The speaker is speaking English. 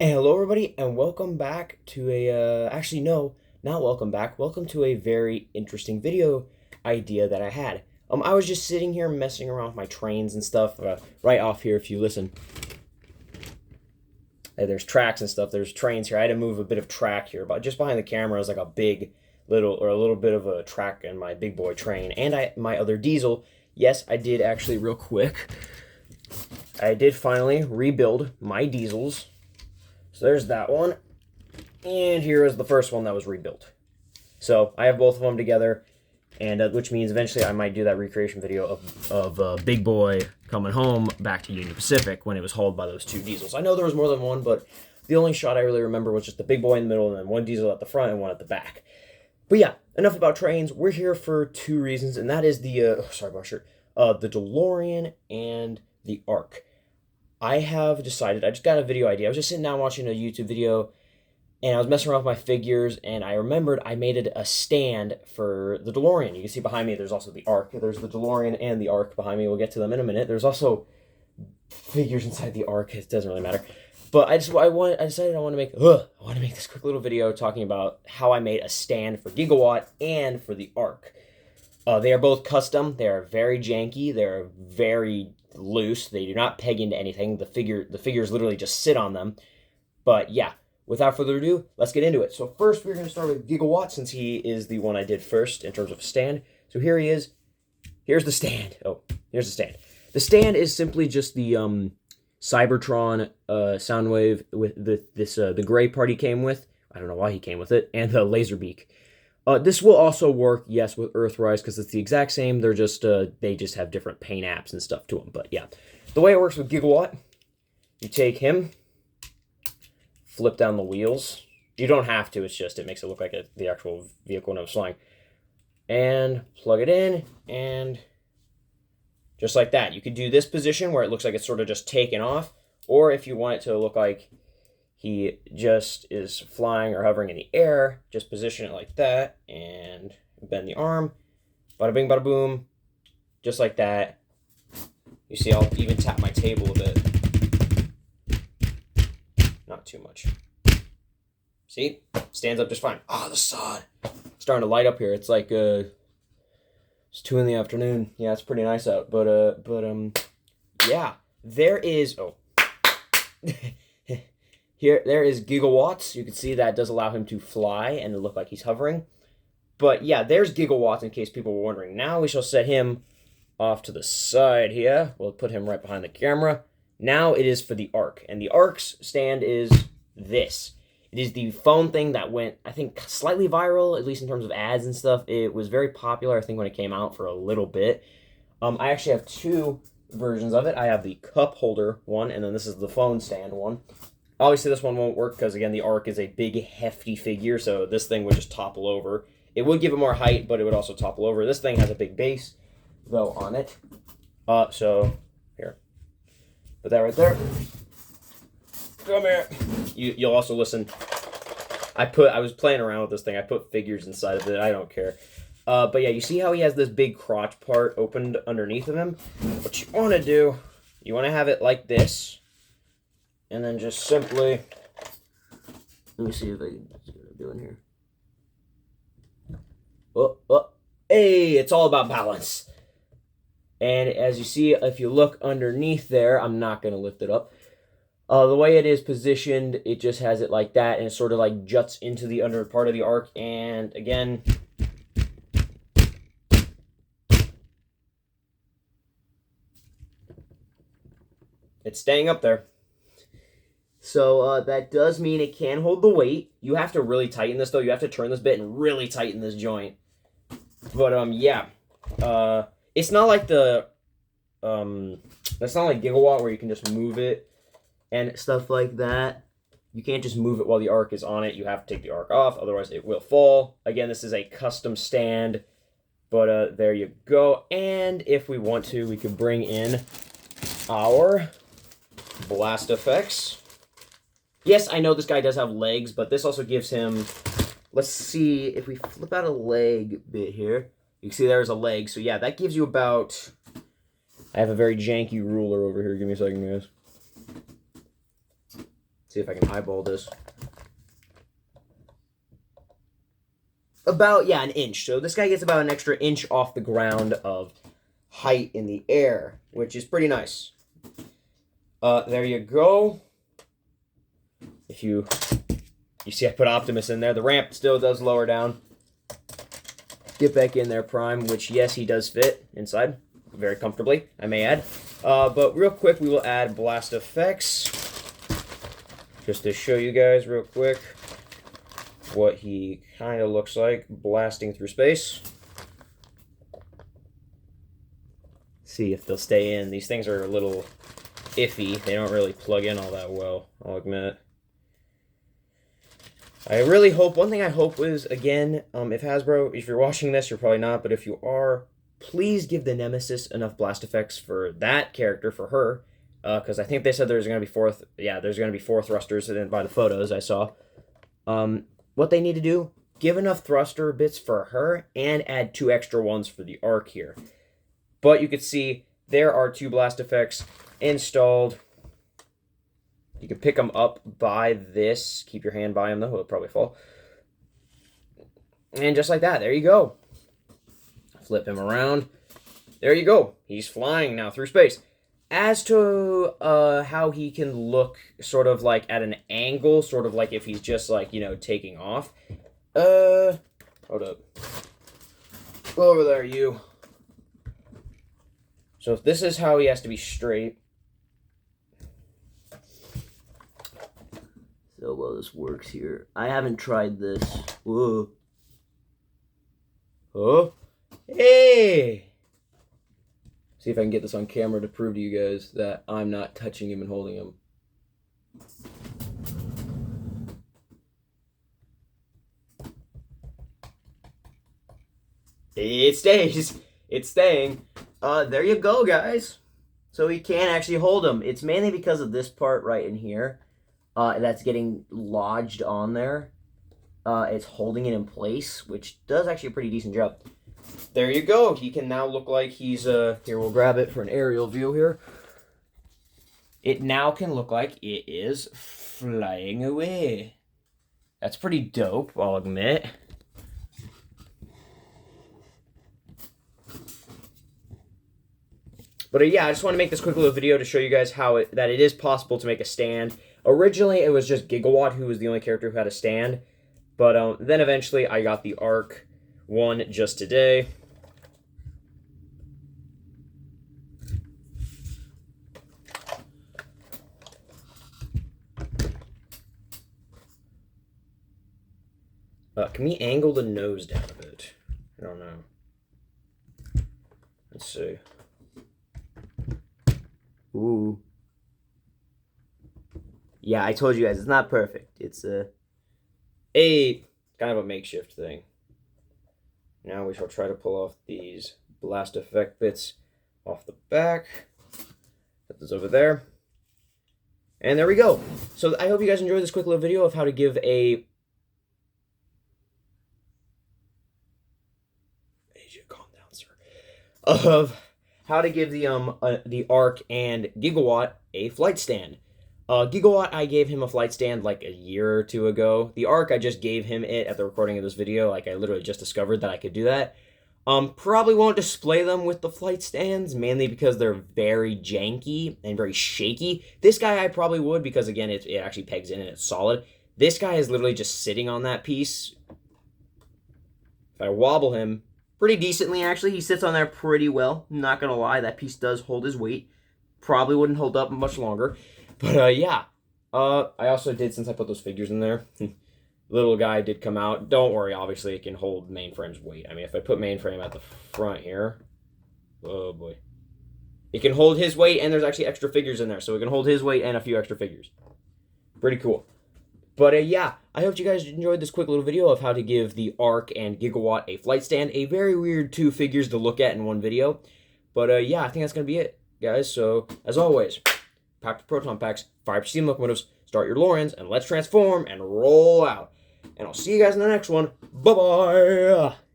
And hello, everybody, and welcome back to actually, no, not welcome back. Welcome to a very interesting video idea that I had. I was just sitting here messing around with my trains and stuff. Right off here, if you listen, there's tracks and stuff. There's trains here. I had to move a bit of track here, but just behind the camera is like a little bit of a track in my big boy train, and my other diesel. Yes, I did actually, real quick. I did finally rebuild my diesels. So there's that one. And here is the first one that was rebuilt. So I have both of them together, and which means eventually I might do that recreation video of Big Boy coming home back to Union Pacific when it was hauled by those two diesels. I know there was more than one, but the only shot I really remember was just the Big Boy in the middle and then one diesel at the front and one at the back. But yeah, enough about trains. We're here for two reasons, and that is the the DeLorean and the Ark. I have decided, I just got a video idea. I was just sitting down watching a YouTube video, and I was messing around with my figures, and I remembered I made it a stand for the DeLorean. You can see behind me, there's also the Ark. There's the DeLorean and the Ark behind me. We'll get to them in a minute. There's also figures inside the Ark. It doesn't really matter. But I decided I want to make this quick little video talking about how I made a stand for Gigawatt and for the Ark. They are both custom. They are very janky. They're very loose. They do not peg into anything. The figures literally just sit on them. But yeah, without further ado, let's get into it. So first, we're going to start with Gigawatt, since he is the one I did first in terms of stand. So here he is. Here's the stand. Oh, here's the stand. The stand is simply just the Cybertron Soundwave with the gray part he came with. I don't know why he came with it, and the laser beak. This will also work, yes, with Earthrise, because it's the exact same. They're just they just have different paint apps and stuff to them. But yeah, the way it works with Gigawatt, you take him, flip down the wheels. You don't have to. It's just it makes it look like the actual vehicle when it was flying, and plug it in, and just like that. You could do this position where it looks like it's sort of just taken off, or if you want it to look like he just is flying or hovering in the air, just position it like that and bend the arm. Bada bing, bada boom. Just like that. You see, I'll even tap my table a bit. Not too much. See? Stands up just fine. Ah, the sun. It's starting to light up here. It's like, it's 2 in the afternoon. Yeah, it's pretty nice out. But yeah. There is, there is Gigawatts. You can see that does allow him to fly and look like he's hovering. But yeah, there's Gigawatts in case people were wondering. Now we shall set him off to the side here. We'll put him right behind the camera. Now it is for the Ark. And the Ark's stand is this. It is the phone thing that went, I think, slightly viral, at least in terms of ads and stuff. It was very popular, I think, when it came out for a little bit. I actually have two versions of it. I have the cup holder one, and then this is the phone stand one. Obviously, this one won't work because, again, the Ark is a big, hefty figure, so this thing would just topple over. It would give it more height, but it would also topple over. This thing has a big base, though, on it. So, here. Put that right there. Come here. You'll also listen. I was playing around with this thing. I put figures inside of it. I don't care. But yeah, you see how he has this big crotch part opened underneath of him? What you want to do, you want to have it like this. And then just simply, let me see if I can see what I'm doing here. Hey, it's all about balance. And as you see, if you look underneath there, I'm not going to lift it up. The way it is positioned, it just has it like that, and it sort of like juts into the under part of the Ark. And again, it's staying up there. So that does mean it can hold the weight. You have to really tighten this, though. You have to turn this bit and really tighten this joint. But yeah, it's not like it's not like Gigawatt where you can just move it and stuff like that. You can't just move it while the Ark is on it. You have to take the Ark off, otherwise it will fall. Again, this is a custom stand, but there you go. And if we want to, we could bring in our blast effects. Yes, I know this guy does have legs, but this also gives him, let's see, if we flip out a leg bit here, you can see there's a leg. So yeah, that gives you about, I have a very janky ruler over here. Give me a second, guys. See if I can eyeball this. About, yeah, an inch. So this guy gets about an extra inch off the ground of height in the air, which is pretty nice. There you go. If you see I put Optimus in there. The ramp still does lower down. Get back in there, Prime, which, yes, he does fit inside very comfortably, I may add. But real quick, we will add blast effects. Just to show you guys real quick what he kind of looks like blasting through space. See if they'll stay in. These things are a little iffy. They don't really plug in all that well, I'll admit. I really hope, one thing I hope is, again, if Hasbro, if you're watching this, you're probably not, but if you are, please give the Nemesis enough blast effects for that character, for her, because I think they said there's going to be there's going to be 4 thrusters by the photos I saw. What they need to do, give enough thruster bits for her, and add 2 extra ones for the Arc here. But you can see, there are 2 blast effects installed. You can pick them up by this. Keep your hand by them, though. It'll probably fall. And just like that, there you go. Flip him around. There you go. He's flying now through space. As to how he can look sort of like at an angle, sort of like if he's just like, you know, taking off. Hold up. Go over there, you. So if this is how he has to be straight. So well this works here. I haven't tried this. Whoa. Oh. Hey! See if I can get this on camera to prove to you guys that I'm not touching him and holding him. It stays. It's staying. There you go, guys. So he can actually hold him. It's mainly because of this part right in here. That's getting lodged on there. It's holding it in place, which does actually a pretty decent job. There you go. He can now look like he's, here, we'll grab it for an aerial view here. It now can look like it is flying away. That's pretty dope, I'll admit. But yeah, I just want to make this quick little video to show you guys how that it is possible to make a stand. Originally, it was just Gigawatt who was the only character who had a stand. But then eventually, I got the Arc one just today. Can we angle the nose down a bit? I don't know. Let's see. Ooh. Yeah, I told you guys, it's not perfect. It's a kind of a makeshift thing. Now we shall try to pull off these blast effect bits off the back. Put this over there. And there we go. So I hope you guys enjoyed this quick little video of how to give a... Asia, calm down, sir. Of how to give the Arc and Gigawatt a flight stand. Gigawatt, I gave him a flight stand like a year or 2 ago. The Arc, I just gave him it at the recording of this video. Like, I literally just discovered that I could do that. Probably won't display them with the flight stands, mainly because they're very janky and very shaky. This guy I probably would, because, again, it actually pegs in and it's solid. This guy is literally just sitting on that piece. If I wobble him pretty decently, actually, he sits on there pretty well. Not gonna lie, that piece does hold his weight. Probably wouldn't hold up much longer. But, yeah. I also did, since I put those figures in there, little guy did come out. Don't worry, obviously, it can hold Mainframe's weight. I mean, if I put Mainframe at the front here, oh, boy. It can hold his weight, and there's actually extra figures in there, so it can hold his weight and a few extra figures. Pretty cool. But, yeah, I hope you guys enjoyed this quick little video of how to give the Arc and Gigawatt a flight stand. A very weird 2 figures to look at in one video. But, yeah, I think that's going to be it, guys. So, as always... pack the proton packs, fire up your steam locomotives, start your Lorens, and let's transform and roll out. And I'll see you guys in the next one. Bye-bye!